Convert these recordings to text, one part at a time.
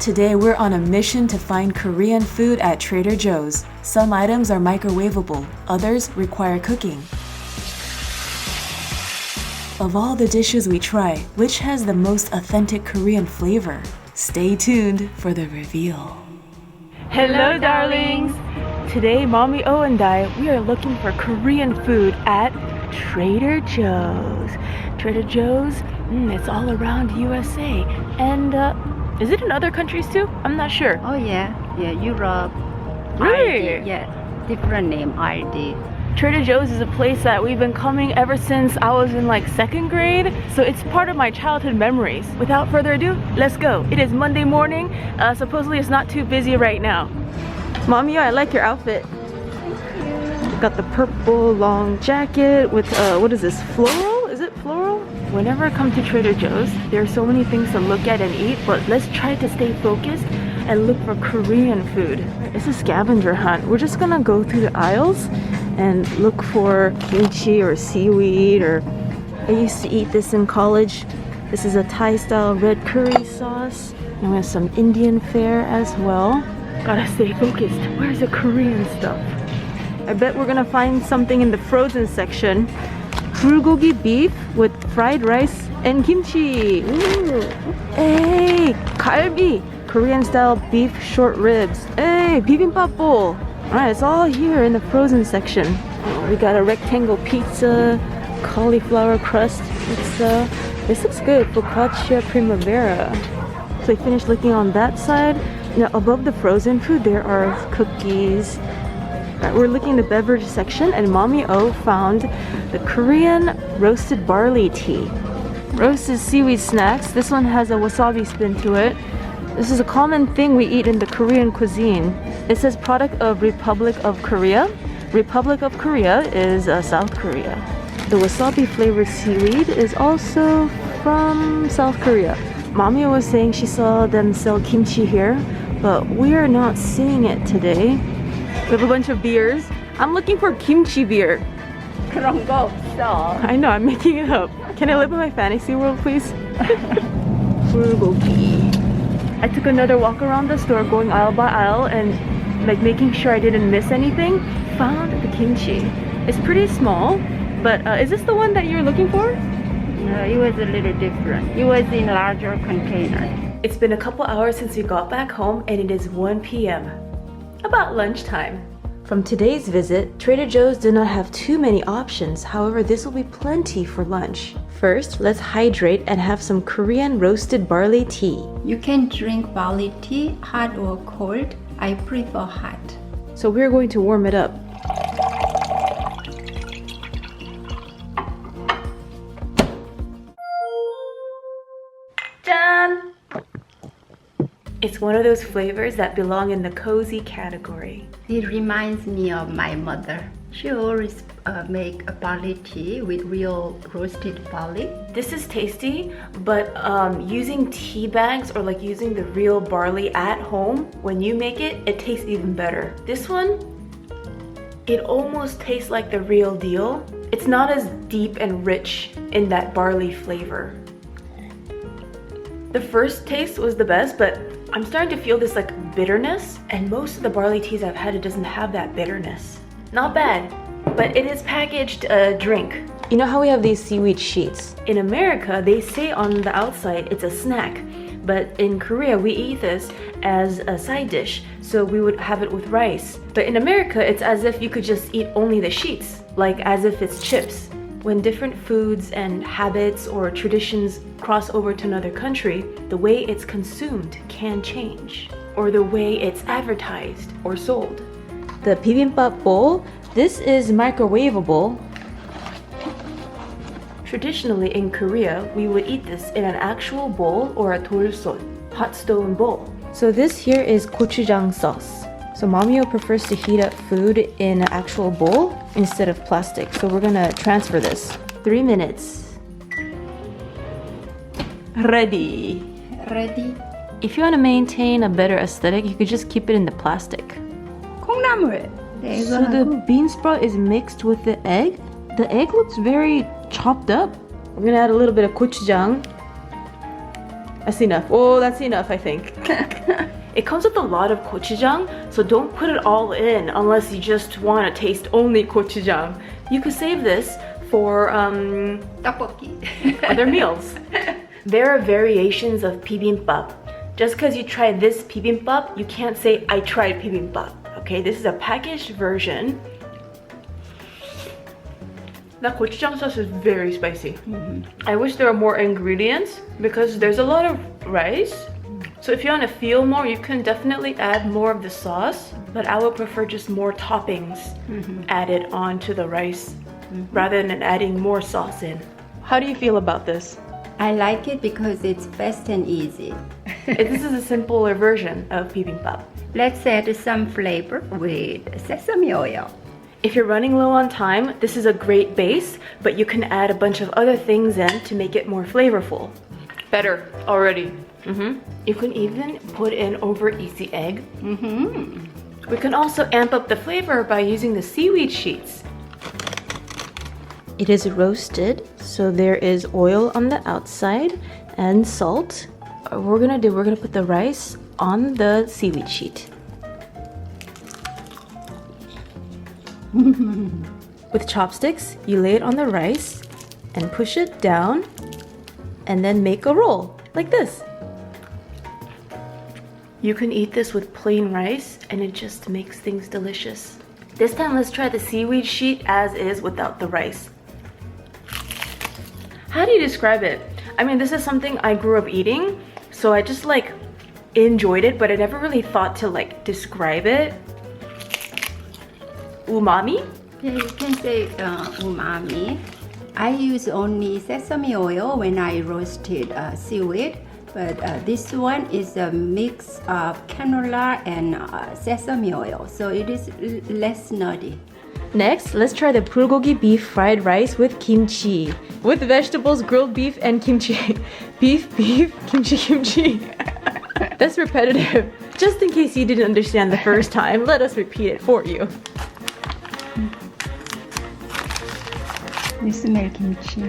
Today we're on a mission to find Korean food at Trader Joe's. Some items are microwavable, others require cooking. Of all the dishes we try, which has the most authentic Korean flavor? Stay tuned for the reveal. Hello darlings! Today Mommy Oh and I, we are looking for Korean food at Trader Joe's. Trader Joe's, it's all around USA. And is it in other countries too? I'm not sure. Oh yeah, Europe. Really? RD, yeah, different name, RD. Trader Joe's is a place that we've been coming ever since I was in like second grade, so it's part of my childhood memories. Without further ado, let's go. It is Monday morning. Supposedly it's not too busy right now. Mommy, I like your outfit. Got the purple long jacket with what is this, floral? Is it floral? Whenever I come to Trader Joe's, there are so many things to look at and eat, but let's try to stay focused and look for Korean food. It's a scavenger hunt. We're just gonna go through the aisles and look for kimchi or seaweed, or I used to eat this in college. This is a Thai style red curry sauce, and we have some Indian fare as well. Gotta stay focused. Where's the Korean stuff? I bet we're gonna find something in the frozen section. Bulgogi beef with fried rice and kimchi. Ooh. Hey, galbi, Korean style beef short ribs. Hey, bibimbap bowl. Alright, it's all here in the frozen section. We got a rectangle pizza, cauliflower crust pizza. This looks good, focaccia primavera. So I finished looking on that side. Now above the frozen food there are cookies. Right, we're looking in the beverage section, and Mommy Oh found the Korean roasted barley tea. Roasted seaweed snacks. This one has a wasabi spin to it. This is a common thing we eat in the Korean cuisine. It says product of Republic of Korea. Republic of Korea is South Korea. The wasabi flavored seaweed is also from South Korea. Mommy was saying she saw them sell kimchi here, but we are not seeing it today. We have a bunch of beers. I'm looking for kimchi beer. 그런 거 없어. I know, I'm making it up. Can I live in my fantasy world, please? Bulgogi. I took another walk around the store, going aisle by aisle and like making sure I didn't miss anything. Found the kimchi. It's pretty small, but is this the one that you were looking for? No, it was a little different. It was in a larger container. It's been a couple hours since we got back home, and it is 1 p.m. About lunchtime. From today's visit, Trader Joe's did not have too many options. However, this will be plenty for lunch. First, let's hydrate and have some Korean roasted barley tea. You can drink barley tea, hot or cold. I prefer hot. So we're going to warm it up. Done! It's one of those flavors that belong in the cozy category. It reminds me of my mother. She always make a barley tea with real roasted barley. This is tasty, but using tea bags or like using the real barley at home, when you make it, it tastes even better. This one, it almost tastes like the real deal. It's not as deep and rich in that barley flavor. The first taste was the best, but I'm starting to feel this like bitterness, and most of the barley teas I've had, it doesn't have that bitterness. Not bad, but it is packaged a drink. You know how we have these seaweed sheets? In America, they say on the outside it's a snack, but in Korea we eat this as a side dish, so we would have it with rice. But in America, it's as if you could just eat only the sheets, like as if it's chips. When different foods and habits or traditions cross over to another country, the way it's consumed can change, or the way it's advertised or sold. The Bibimbap bowl, this is microwavable. Traditionally in Korea, we would eat this in an actual bowl or a 돌솥, hot stone bowl. So this here is gochujang sauce. So Mommy Oh prefers to heat up food in an actual bowl instead of plastic. So we're gonna transfer this. 3 minutes. Ready. Ready? If you want to maintain a better aesthetic, you could just keep it in the plastic. 콩나물. So the bean sprout is mixed with the egg. The egg looks very chopped up. We're gonna add a little bit of gochujang. That's enough. Oh, that's enough, I think. It comes with a lot of gochujang, so don't put it all in unless you just want to taste only gochujang. You could save this for tteokbokki. other meals. There are variations of bibimbap. Just because you try this bibimbap, you can't say I tried bibimbap. Okay, this is a packaged version. That gochujang sauce is very spicy. I wish there were more ingredients because there's a lot of rice. So if you want to feel more, you can definitely add more of the sauce, but I would prefer just more toppings added onto the rice rather than adding more sauce in. How do you feel about this? I like it because it's fast and easy. This is a simpler version of bibimbap. Let's add some flavor with sesame oil. If you're running low on time, this is a great base, but you can add a bunch of other things in to make it more flavorful. Better already. You can even put in over easy egg. We can also amp up the flavor by using the seaweed sheets. It is roasted, so there is oil on the outside and salt. What we're gonna put the rice on the seaweed sheet. With chopsticks, you lay it on the rice and push it down and then make a roll like this. You can eat this with plain rice and it just makes things delicious. This time let's try the seaweed sheet as is without the rice. How do you describe it? I mean, this is something I grew up eating, so I just like enjoyed it, but I never really thought to like describe it. Umami? Yeah, you can say umami. I use only sesame oil when I roasted seaweed, but this one is a mix of canola and sesame oil, so it is less nutty. Next, let's try the bulgogi beef fried rice with kimchi. With vegetables, grilled beef, and kimchi. Beef, kimchi, kimchi. That's repetitive. Just in case you didn't understand the first time, let us repeat it for you. You smell kimchi.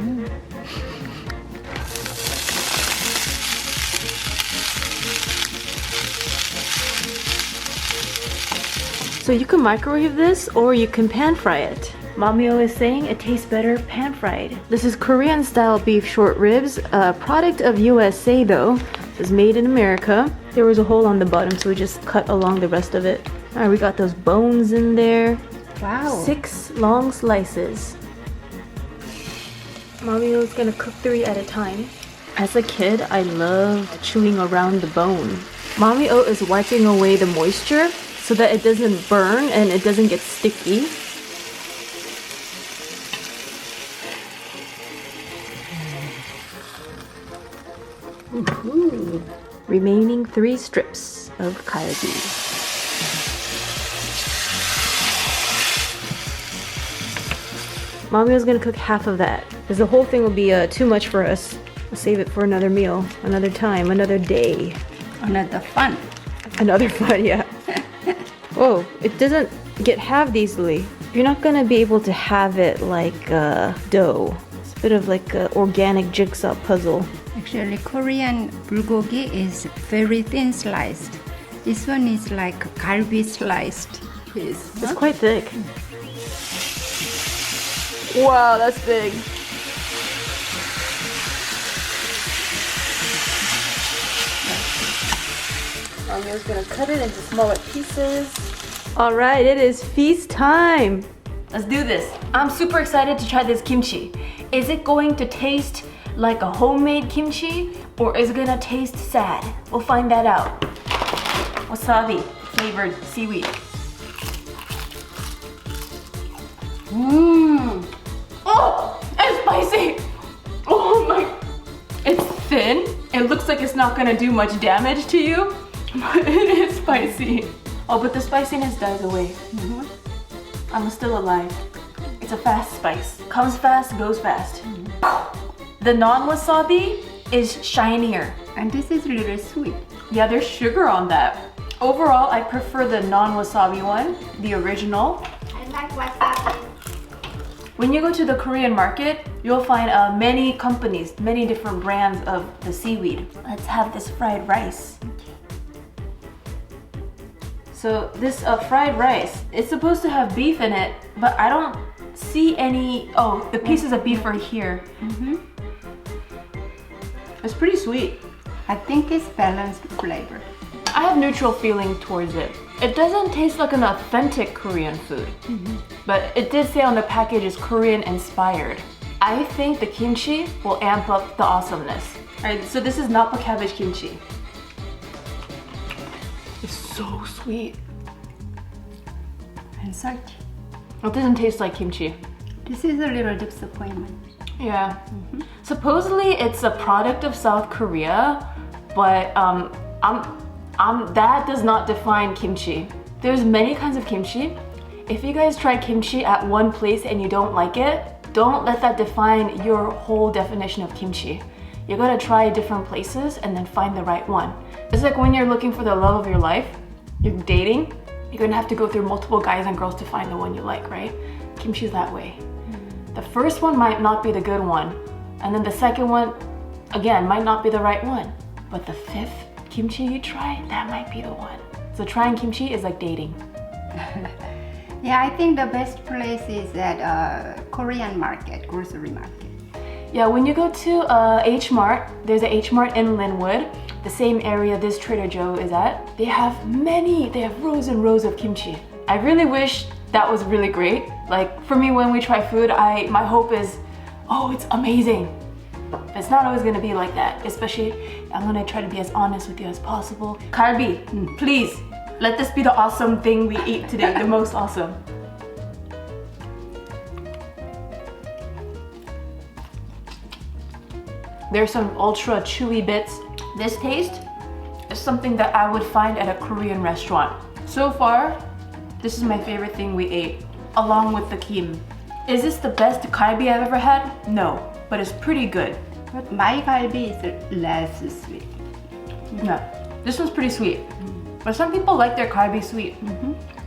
So you can microwave this or you can pan fry it. Mommy Oh is saying it tastes better pan fried. This is Korean style beef short ribs, a product of USA though. This is made in America. There was a hole on the bottom, so we just cut along the rest of it. All right, we got those bones in there. Wow. 6 long slices. Mommy Oh is gonna cook 3 at a time. As a kid, I loved chewing around the bone. Mommy Oh is wiping away the moisture so that it doesn't burn and it doesn't get sticky. Ooh. Remaining 3 strips of kalbi. Mommy was gonna cook half of that because the whole thing will be too much for us. We'll save it for another meal, another time, another day. Another fun. Another fun, yeah. Whoa, it doesn't get halved easily. You're not gonna be able to have it like dough. It's a bit of like an organic jigsaw puzzle. Actually, Korean bulgogi is very thin sliced. This one is like galbi sliced piece. It's quite thick. Wow, that's big. Mommy was gonna cut it into smaller pieces. All right, it is feast time. Let's do this. I'm super excited to try this kimchi. Is it going to taste like a homemade kimchi or is it gonna taste sad? We'll find that out. Wasabi flavored seaweed. Mmm. Oh, it's spicy. Oh my. It's thin. It looks like it's not gonna do much damage to you, but it is spicy. Oh, but the spiciness dies away. I'm still alive. It's a fast spice. Comes fast, goes fast. The non-wasabi is shinier. And this is really sweet. Yeah, there's sugar on that. Overall, I prefer the non-wasabi one, the original. I like wasabi. When you go to the Korean market, you'll find many companies, many different brands of the seaweed. Let's have this fried rice. So this fried rice, it's supposed to have beef in it, but I don't see any. Oh, the pieces of beef are here. It's pretty sweet. I think it's balanced flavor. I have neutral feeling towards it. It doesn't taste like an authentic Korean food, but it did say on the package it's Korean inspired. I think the kimchi will amp up the awesomeness. Alright, so this is nappa cabbage kimchi. It's so sweet. And salty. It doesn't taste like kimchi. This is a little disappointment. Yeah. Supposedly it's a product of South Korea, but that does not define kimchi. There's many kinds of kimchi. If you guys try kimchi at one place and you don't like it, don't let that define your whole definition of kimchi. You gotta try different places and then find the right one. It's like when you're looking for the love of your life, you're dating, you're gonna have to go through multiple guys and girls to find the one you like, right? Kimchi's that way. The first one might not be the good one, and then the second one, again, might not be the right one. But the fifth kimchi you try, that might be the one. So trying kimchi is like dating. Yeah, I think the best place is at Korean market, grocery market. Yeah, when you go to H Mart, there's a H Mart in Linwood, the same area this Trader Joe is at. They have rows and rows of kimchi. I really wish that was really great. Like for me, when we try food, my hope is, oh, it's amazing. It's not always gonna be like that, especially I'm gonna try to be as honest with you as possible. Kalbi, please, let this be the awesome thing we eat today, the most awesome. There's some ultra chewy bits. This taste is something that I would find at a Korean restaurant. So far, this is my favorite thing we ate, along with the kim. Is this the best kalbi I've ever had? No, but it's pretty good. But my galbi is less sweet. Yeah, this one's pretty sweet. But some people like their kalbi sweet.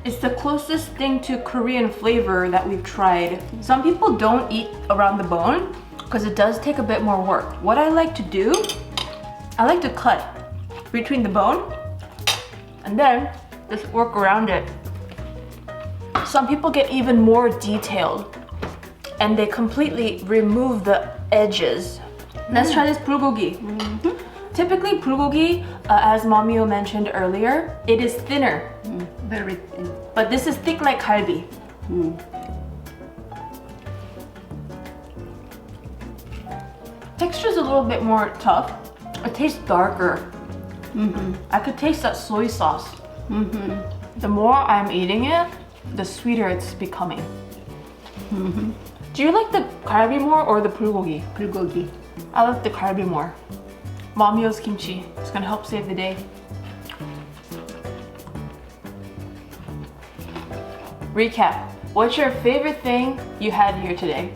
It's the closest thing to Korean flavor that we've tried. Some people don't eat around the bone because it does take a bit more work. What I like to do, I like to cut between the bone and then just work around it. Some people get even more detailed and they completely remove the edges. Let's try this bulgogi. Typically bulgogi, as Mommy Oh mentioned earlier, it is thinner. Very thin. But this is thick like kalbi. Texture's a little bit more tough. It tastes darker. I could taste that soy sauce. The more I'm eating it, the sweeter it's becoming. Do you like the kalbi more or the bulgogi? Bulgogi. I like the kalbi more. Mommy Oh's kimchi. It's gonna help save the day. Recap. What's your favorite thing you had here today?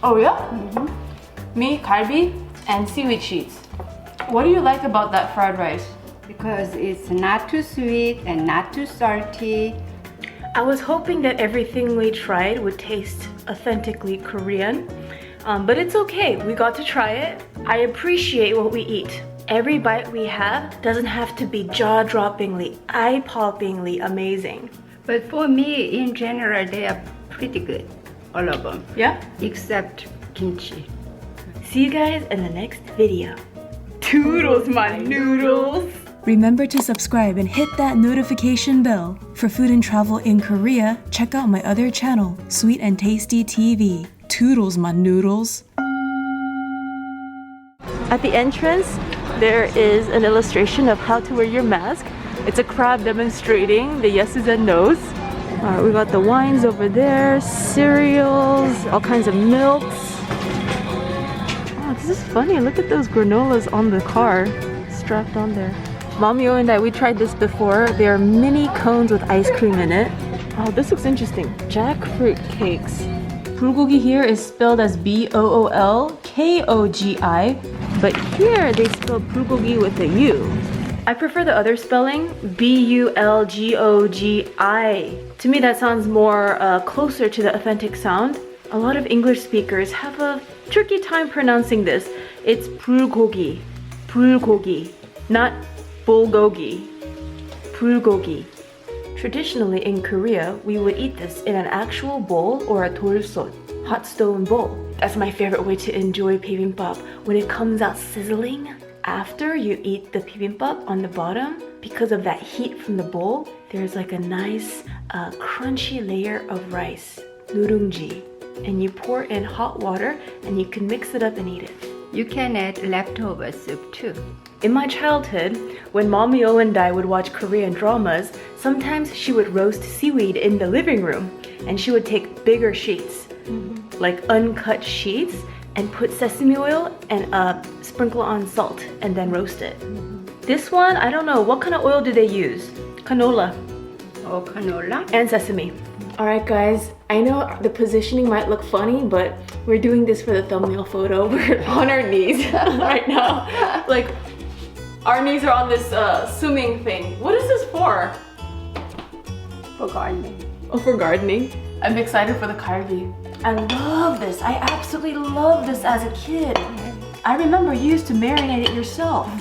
Oh yeah? Me, kalbi, and seaweed sheets. What do you like about that fried rice? Because it's not too sweet and not too salty. I was hoping that everything we tried would taste authentically Korean, but it's okay. We got to try it. I appreciate what we eat. Every bite we have doesn't have to be jaw-droppingly, eye-poppingly amazing. But for me, in general, they are pretty good. All of them. Yeah? Except kimchi. See you guys in the next video. Toodles, my noodles! Remember to subscribe and hit that notification bell. For food and travel in Korea, check out my other channel, Sweet and Tasty TV. Toodles, my noodles. At the entrance, there is an illustration of how to wear your mask. It's a crab demonstrating the yeses and nos. Alright, we got the wines over there, cereals, all kinds of milks. Oh, this is funny. Look at those granolas on the car, strapped on there. Mommy Oh and I, we tried this before. They are mini cones with ice cream in it. Oh, this looks interesting. Jackfruit cakes. Bulgogi here is spelled as B-O-O-L-K-O-G-I, but here they spell bulgogi with a U. I prefer the other spelling, B-U-L-G-O-G-I. To me, that sounds more closer to the authentic sound. A lot of English speakers have a tricky time pronouncing this. It's bulgogi, bulgogi, not bulgogi, bulgogi. Traditionally in Korea, we would eat this in an actual bowl or a 돌솥, hot stone bowl. That's my favorite way to enjoy bibimbap. When it comes out sizzling, after you eat the bibimbap on the bottom, because of that heat from the bowl, there's like a nice crunchy layer of rice, 누룽지. And you pour in hot water and you can mix it up and eat it. You can add leftover soup too. In my childhood, when Mommy Oh and I would watch Korean dramas, sometimes she would roast seaweed in the living room and she would take bigger sheets, like uncut sheets, and put sesame oil and sprinkle on salt and then roast it. This one, I don't know, what kind of oil do they use? Canola. Or canola. And sesame. Alright guys, I know the positioning might look funny, but we're doing this for the thumbnail photo. We're on our knees right now. Like, our knees are on this swimming thing. What is this for? For gardening. Oh, for gardening. I'm excited for the kalbi. I love this. I absolutely love this as a kid. I remember you used to marinate it yourself.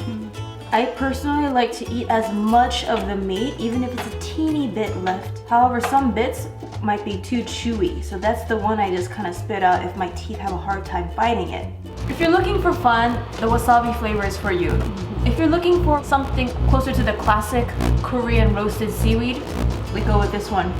I personally like to eat as much of the meat, even if it's a teeny bit left. However, some bits might be too chewy, so that's the one I just kind of spit out if my teeth have a hard time fighting it. If you're looking for fun, the wasabi flavor is for you. If you're looking for something closer to the classic Korean roasted seaweed, we go with this one.